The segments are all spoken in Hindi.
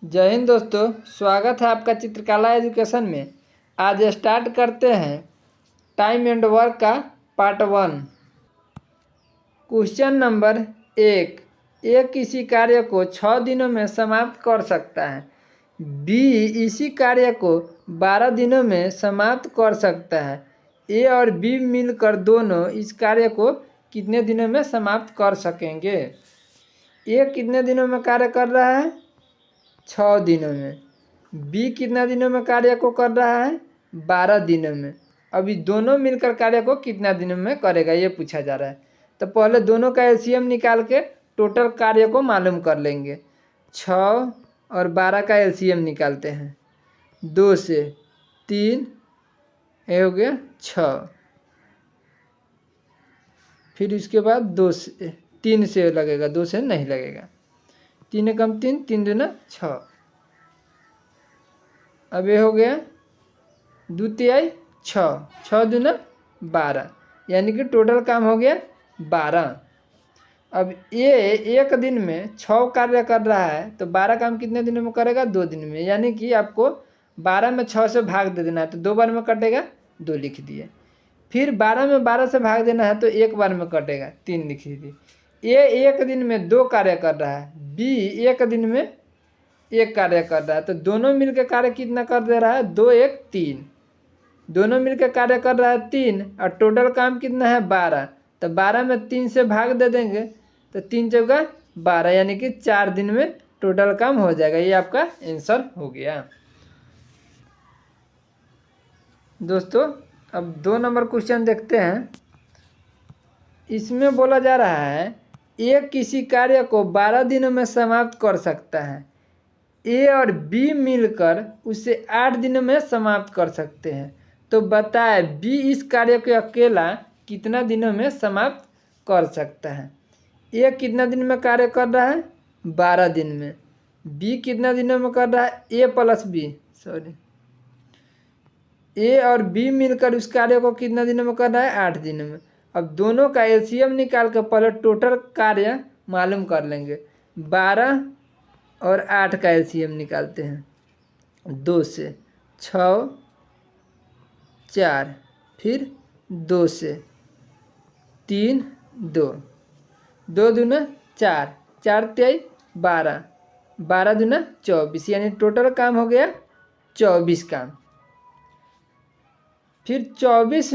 जय हिंद दोस्तों, स्वागत है आपका चित्रकला एजुकेशन में। आज स्टार्ट करते हैं टाइम एंड वर्क का पार्ट 1। Question number 1। ए किसी कार्य को 6 दिनों में समाप्त कर सकता है। बी इसी कार्य को 12 दिनों में समाप्त कर सकता है। ए और बी मिलकर दोनों इस कार्य को कितने दिनों में समाप्त कर सकेंगे। ए कितने दिनों में कार्य कर रहा है? 6 दिनों में। बी कितना दिनों में कार्य को कर रहा है? 12 दिनों में। अभी दोनों मिलकर कार्य को कितना दिनों में करेगा ये पूछा जा रहा है। तो पहले दोनों का एलसीएम निकाल के टोटल कार्य को मालूम कर लेंगे। 6 और 12 का एलसीएम निकालते हैं। 2 से 3 ये हो गया 6। फिर इसके बाद 2 से 3 से लगेगा, 2 से नहीं लगेगा। 3 कम 3, 3 दूना 6। अब ये हो गया द्वितीय 6, 6 दूना 12, यानी कि टोटल काम हो गया 12। अब ये एक दिन में 6 कार्य कर रहा है तो 12 काम कितने दिनों में करेगा? 2 दिन में। यानी कि आपको 12 में 6 से भाग दे देना है तो 2 बार में कटेगा, 2 लिख दिए। फिर 12 में 12 से भाग देना है तो 1 बार में कटेगा, 3 लिख दिए। ये एक दिन में 2 कार्य कर रहा है, बी एक दिन में 1 कार्य कर रहा है, तो दोनों मिलकर कार्य कितना कर दे रहा है? 2 1 3। दोनों मिलकर कार्य कर रहा है 3 और टोटल काम कितना है? 12। तो 12 में 3 से भाग दे देंगे तो 3 चौका 12, यानी कि 4 दिन में टोटल काम हो जाएगा। ये आपका आंसर हो गया। दोस्तों अब 2 नंबर क्वेश्चन देखते हैं। इसमें बोला जा रहा है ए किसी कार्य को 12 दिनों में समाप्त कर सकता है। ए और बी मिलकर उसे 8 दिनों में समाप्त कर सकते हैं। तो बताए बी इस कार्य को अकेला कितना दिनों में समाप्त कर सकता है। ए कितना दिन में कार्य कर रहा है? 12 दिन में। बी कितना दिनों में कर रहा है? ए प्लस बी ए और बी मिलकर उस कार्य को कितना दिनों में कर रहा है? 8 दिनों में। अब दोनों का एलसीएम निकाल कर पहले टोटल कार्य मालूम कर लेंगे। 12 और 8 का एलसीएम निकालते हैं। 2 से 6 4, फिर 2 से 3 2, 2 दूना 4, 4 तेई 12, 12 दूना 24, यानी टोटल काम हो गया 24 काम। फिर 24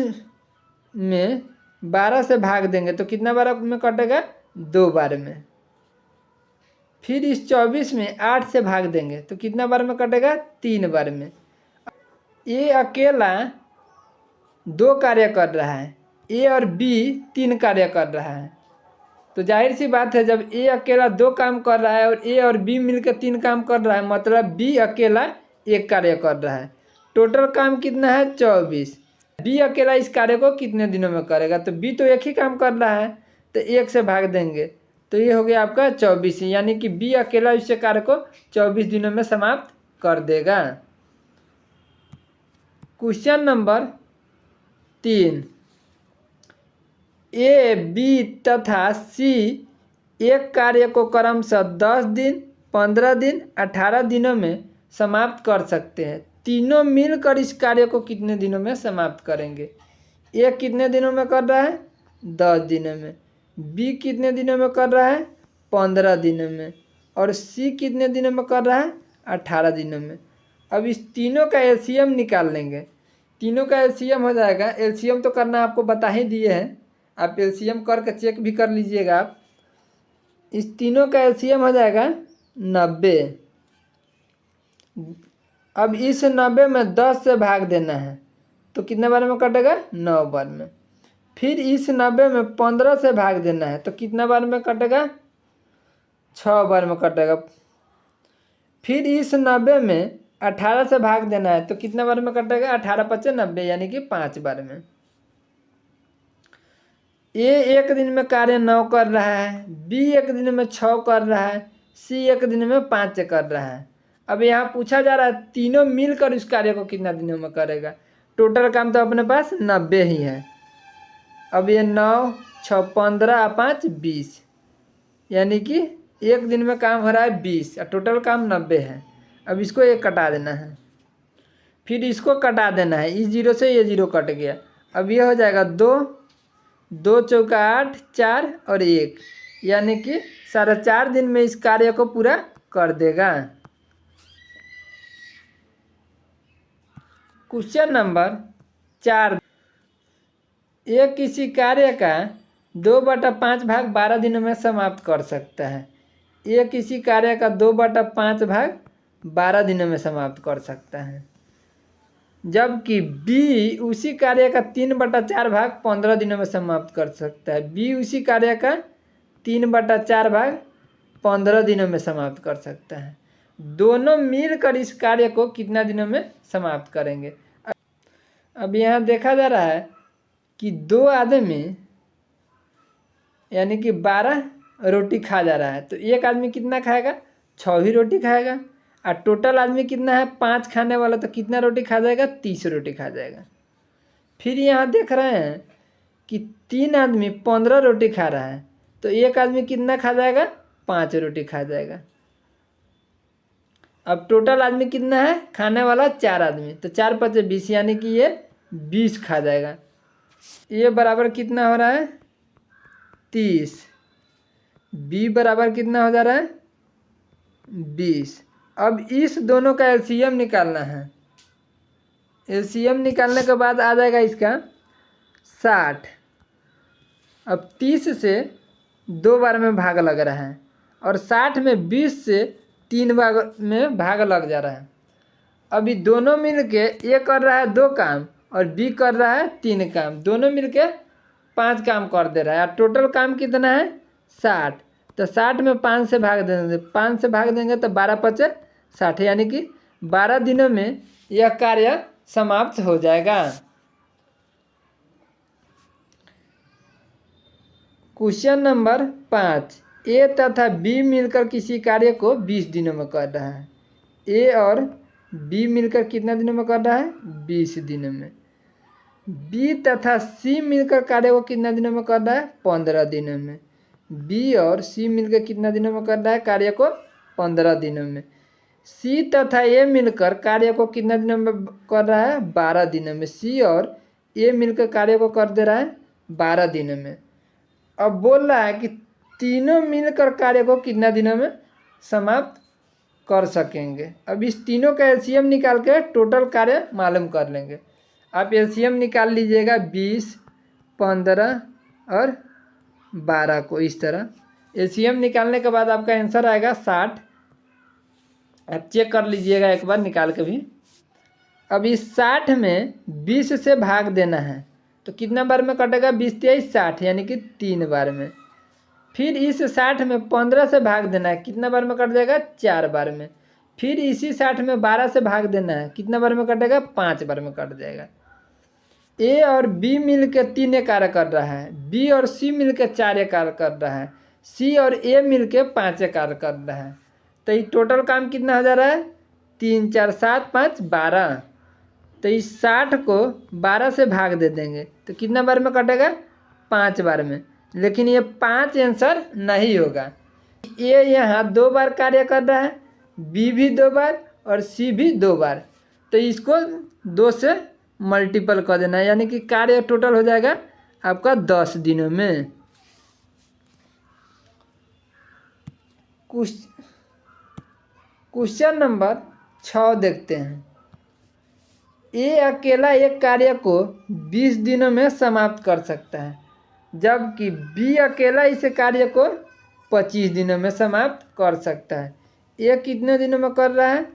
में 12 से भाग देंगे तो कितना बार में कटेगा? 2 बार में। फिर इस 24 में 8 से भाग देंगे तो कितना बार में कटेगा? 3 बार में। ए अकेला 2 कार्य कर रहा है, ए और बी 3 कार्य कर रहा है। तो जाहिर सी बात है जब ए अकेला 2 काम कर रहा है और ए और बी मिलकर 3 काम कर रहा है, मतलब बी अकेला 1 कार्य कर रहा है। टोटल काम कितना है? 24। बी अकेला इस कार्य को कितने दिनों में करेगा? तो बी तो एक ही काम कर रहा है तो 1 से भाग देंगे तो ये हो गया आपका 24, यानी कि बी अकेला इस कार्य को 24 दिनों में समाप्त कर देगा। Question number 3। ए बी तथा सी एक कार्य को क्रमशः 10 दिन, 15 दिन, 18 दिनों में समाप्त कर सकते हैं। तीनों मिलकर इस कार्य को कितने दिनों में समाप्त करेंगे? ए कितने दिनों में कर रहा है? 10 दिनों में। बी कितने दिनों में कर रहा है? 15 दिनों में। और सी कितने दिनों में कर रहा है? 18 दिनों में। अब इस तीनों का एलसीएम निकाल लेंगे। तीनों का एलसीएम हो जाएगा, एलसीएम तो करना आपको बता ही दिए हैं, आप एलसीएम करके चेक भी कर लीजिएगा आप। इस तीनों का एलसीएम हो जाएगा 90। अब इस 90 में 10 से भाग देना है तो कितने बार में कटेगा? 9 बार में। फिर इस 90 में 15 से भाग देना है तो कितना बार में कटेगा? 6 बार में कटेगा। फिर इस 90 में 18 से भाग देना है तो कितना बार में कटेगा? 18 5 90, यानी कि 5 बार में। ए एक दिन में कार्य 9 कर रहा है, बी एक दिन में 6 कर रहा है, सी एक दिन में 5 कर रहा है। अब यहाँ पूछा जा रहा है तीनों मिलकर इस कार्य को कितना दिनों में करेगा। टोटल काम तो अपने पास 90 ही है। अब ये 9 6 15 5 20, यानी कि एक दिन में काम हो रहा है 20 और टोटल काम 90 है। अब इसको एक कटा देना है, फिर इसको कटा देना है, इस जीरो से ये जीरो कट गया। अब ये हो जाएगा 2, 2 चौका 8, 4 और 1, यानी कि 4.5 दिन में इस कार्य को पूरा कर देगा। क्वेश्चन नंबर 4, ये किसी कार्य का 2/5 भाग 12 दिनों में समाप्त कर सकता है। ये किसी कार्य का 2/5 भाग 12 दिनों में समाप्त कर सकता है, जबकि बी उसी कार्य का 3/4 भाग 15 दिनों में समाप्त कर सकता है। बी उसी कार्य का 3/4 भाग 15 दिनों में समाप्त कर सकता है। दोनों मिलकर इस कार्य को कितना दिनों में समाप्त करेंगे। अब यहाँ देखा जा रहा है कि 2 आदमी यानी कि 12 रोटी खा जा रहा है, तो एक आदमी कितना खाएगा, 6 ही रोटी खाएगा। और टोटल आदमी कितना है, 5 खाने वाला, तो कितना रोटी खा जाएगा, 30 रोटी खा जाएगा। फिर यहाँ देख रहे हैं कि 3 आदमी 15 रोटी खा रहा है, तो एक आदमी कितना खा जाएगा, 5 रोटी खा जाएगा। अब टोटल आदमी कितना है, खाने वाला 4 आदमी, तो 4 × 5 = 20, यानी कि ये 20 खा जाएगा। ये बराबर कितना हो रहा है, 30। बी बराबर कितना हो जा रहा है, 20। अब इस दोनों का एलसीएम निकालना है। एलसीएम निकालने के बाद आ जाएगा इसका 60। अब 30 से 2 बार में भाग लग रहा है, और 60 में 20 से 3 बार में भाग लग जा रहा है। अभी दोनों मिलके ए कर रहा है 2 काम और बी कर रहा है 3 काम, दोनों मिलके 5 काम कर दे रहा है। और टोटल काम कितना है, 60। तो 60 में 5 से भाग देंगे, 5 से भाग देंगे तो 12 × 5 = 60, यानी कि 12 दिनों में यह कार्य समाप्त हो जाएगा। क्वेश्चन नंबर 5, ए तथा बी मिलकर किसी कार्य को 20 दिनों में कर रहा है। ए और बी मिलकर कितना दिनों में कर रहा है, 20 दिनों में। बी तथा सी मिलकर कार्य को कितना दिनों में कर रहा है, 15 दिनों में। बी और सी मिलकर कितना दिनों में कर रहा है कार्य को, 15 दिनों में। सी तथा ए मिलकर कार्य को कितना दिनों में कर रहा है, 12 दिनों में। सी और ए मिलकर कार्य को कर दे रहा है 12 दिनों में। अब बोल रहा है कि तीनों मिलकर कार्य को कितना दिनों में समाप्त कर सकेंगे। अब इस तीनों का एलसीएम निकाल के टोटल कार्य मालूम कर लेंगे। आप एलसीएम निकाल लीजिएगा 20, 15 और 12 को इस तरह। एलसीएम निकालने के बाद आपका आंसर आएगा 60। आप चेक कर लीजिएगा एक बार निकाल के भी। अब इस 60 में 20 से भाग देना है, तो कितना बार में कटेगा, 20 × 23 = 60, यानी कि 3 बार में। फिर इस 60 में 15 से भाग देना है, कितना बार में कट जाएगा, 4 बार में। फिर इसी 60 में 12 से भाग देना है, कितना बार में कटेगा, 5 बार में कट जाएगा। ए और बी मिल के 3 कार्य कर रहा है, बी और सी मिल के 4 कार्य कर रहा है, सी और ए मिल के 5 कार्य कर रहा है। तो ये टोटल काम कितना हो जा रहा है, 3, 4, 7, 5, 12। तो इस 60 को 12 से भाग दे देंगे, तो कितना बार में कटेगा, 5 बार में। लेकिन ये 5 आंसर नहीं होगा। ए यहाँ 2 बार कार्य कर रहा है, बी भी 2 बार और सी भी 2 बार। तो इसको 2 से मल्टीपल कर देना है, यानी कि कार्य टोटल हो जाएगा आपका 10 दिनों में। क्वेश्चन नंबर 6 देखते हैं। ए अकेला एक कार्य को 20 दिनों में समाप्त कर सकता है, जबकि बी अकेला इस कार्य को 25 दिनों में समाप्त कर सकता है। ए कितने दिनों में कर रहा है,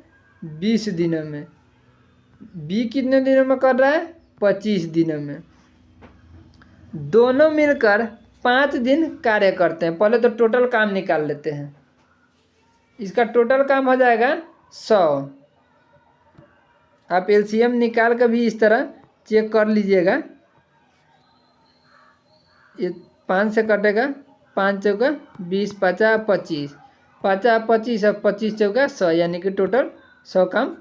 20 दिनों में। बी कितने दिनों में कर रहा है, 25 दिनों में। दोनों मिलकर 5 दिन कार्य करते हैं। पहले तो टोटल काम निकाल लेते हैं। इसका टोटल काम हो जाएगा 100। आप एलसीएम निकाल कर भी इस तरह चेक कर लीजिएगा। ये 5 से कटेगा, 5 चौका 20, 50, 25, 50, 25 और 25 चौका 100, यानी कि टोटल 100 काम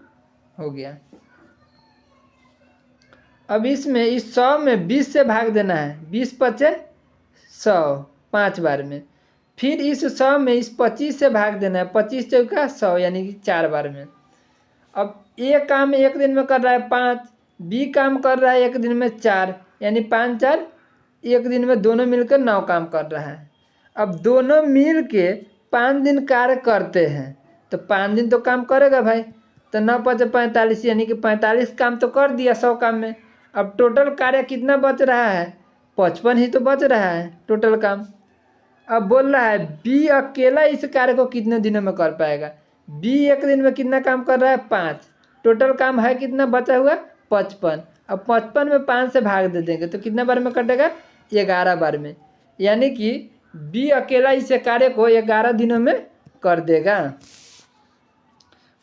हो गया। अब इसमें इस 100 में 20 से भाग देना है, 20 × 5 = 100, 5 बार में। फिर इस 100 में इस 25 से भाग देना है, 25 चौका 100, यानी कि 4 बार में। अब ए काम एक दिन में कर रहा है 5, बी काम कर रहा है एक दिन में 4, यानी 5 4 एक दिन में दोनों मिलकर 9 काम कर रहा है। अब दोनों मिल के 5 दिन कार्य करते हैं तो 5 दिन तो काम करेगा भाई, तो 9 5 45, यानी कि 45 काम तो कर दिया 100 काम में। अब टोटल कार्य कितना बच रहा है? 55 ही तो बच रहा है टोटल काम। अब बोल रहा है बी अकेला इस कार्य को कितने दिनों में कर पाएगा। बी एक दिन में कितना काम कर रहा है? 5, टोटल काम है कितना बचा हुआ? 55। अब 55 में 5 से भाग दे देंगे तो कितना बार में कटेगा? 11 बार में, यानी कि बी अकेला इस कार्य को 11 दिनों में कर देगा।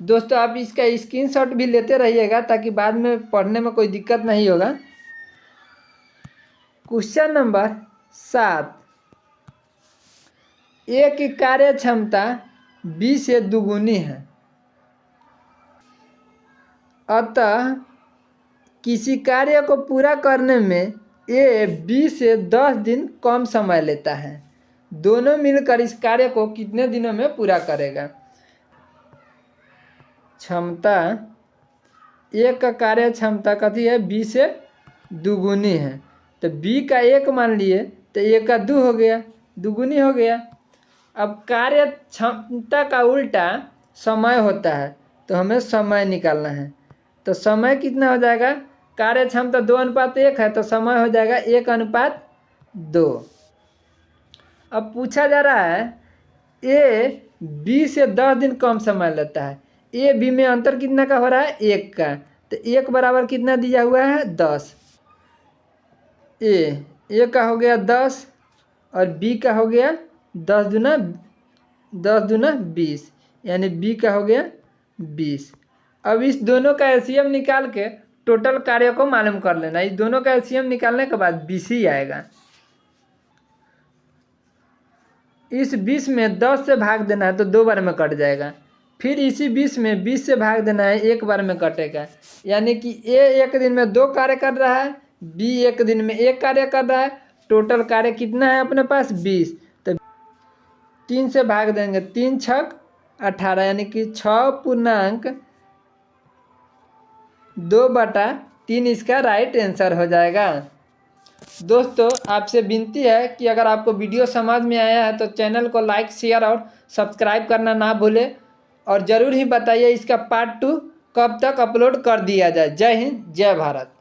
दोस्तों आप इसका स्क्रीनशॉट भी लेते रहिएगा ताकि बाद में पढ़ने में कोई दिक्कत नहीं होगा। क्वेश्चन नंबर 7, ए की कार्य क्षमता बी से दुगुनी है, अतः किसी कार्य को पूरा करने में ए बी से 10 दिन कम समय लेता है। दोनों मिलकर इस कार्य को कितने दिनों में पूरा करेगा? क्षमता, ए का कार्य क्षमता कथी है? बी से दुगुनी है, तो बी का 1 मान लिए तो ए का 2 हो गया, दुगुनी हो गया। अब कार्य क्षमता का उल्टा समय होता है, तो हमें समय निकालना है। तो समय कितना हो जाएगा? कार्य क्षमता 2:1 है तो समय हो जाएगा 1:2। अब पूछा जा रहा है ए बी से 10 दिन कम समय लेता है, ए बी में अंतर कितना का हो रहा है? 1 का, तो 1 बराबर कितना दिया हुआ है? 10। ए का हो गया 10 और बी का हो गया 10 दूना 20, यानी बी का हो गया 20। अब इस दोनों का एलसीएम निकाल के टोटल कार्य को मालूम कर लेना। इस दोनों का एलसीएम निकालने के बाद 20 ही आएगा। इस 20 में 10 से भाग देना है तो 2 बार में कट जाएगा, फिर इसी 20 में 20 से भाग देना है 1 बार में कटेगा, यानी कि ए एक दिन में 2 कार्य कर रहा है, बी एक दिन में 1 कार्य कर रहा है। टोटल कार्य कितना है अपने पास? 20, तो 3 से भाग देंगे, 3 छक 18, यानी कि 6/2/3 इसका राइट आंसर हो जाएगा। दोस्तों आपसे विनती है कि अगर आपको वीडियो समझ में आया है तो चैनल को लाइक शेयर और सब्सक्राइब करना ना भूलें, और ज़रूर ही बताइए इसका पार्ट 2 कब तक अपलोड कर दिया जाए। जय हिंद, जय भारत।